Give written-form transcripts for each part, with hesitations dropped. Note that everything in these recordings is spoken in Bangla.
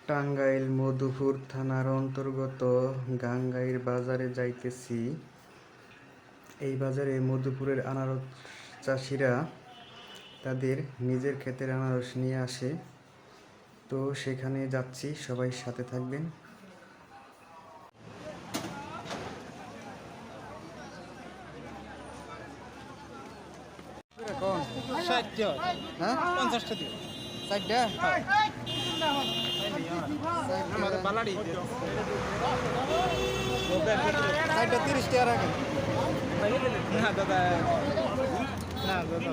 টাঙ্গাইল মধুপুর থানার অন্তর্গত গাঙ্গাইর বাজারে যাইতেছি। এই বাজারে মধুপুরের আনারস চাষিরা তাদের নিজের ক্ষেতের আনারস নিয়ে আসে, তো সেখানে যাচ্ছি, সবাই সাথে থাকবেন। হ্যাঁ 50টা দিও, 4টা আমাদের বালাড়ি 30 টাকা রাখেন। না দাদা, না দাদা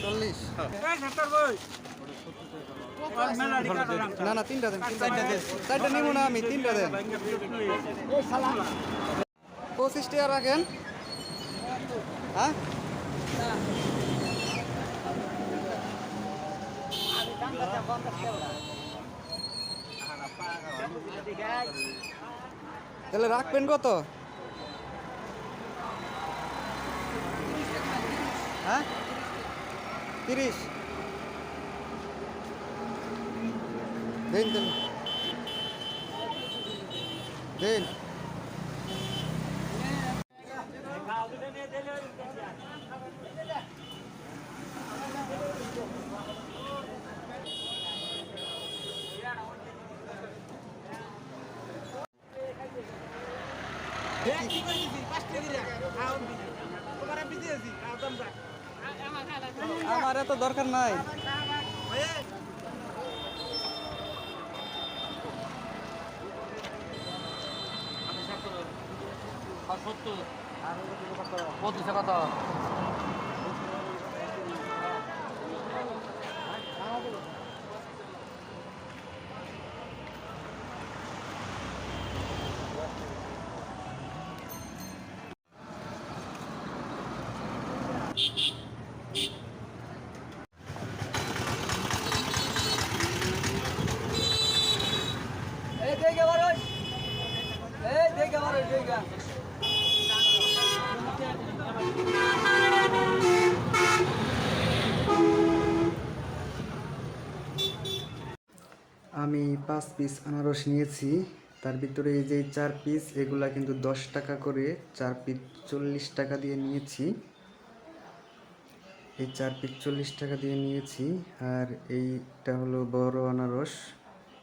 40। না না 3টা দেন, 4টা নিব না আমি, 3টা দেন। 25 টাকা রাখেন। হ্যাঁ তাহলে রাখবেন কত? হ্যাঁ 30 দেন, দেন দেন। আমার এত দরকার নাই। কত? আমি 5 পিস আনারস নিয়েছি, তার ভিতরে এই যে 4 পিস, এগুলা কিন্তু 10 টাকা করে, 4 পিস 40 টাকা দিয়ে নিয়েছি। এই 4 পিস 40 টাকা দিয়ে নিয়েছি। আর এইটা হলো বড় আনারস,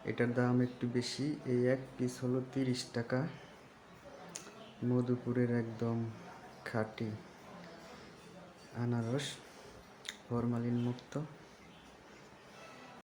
এটার দাম একটু বেশি, এই 1 পিস হলো 30 টাকা। মধুপুরের একদম খাঁটি আনারস, ফরমালিন মুক্ত।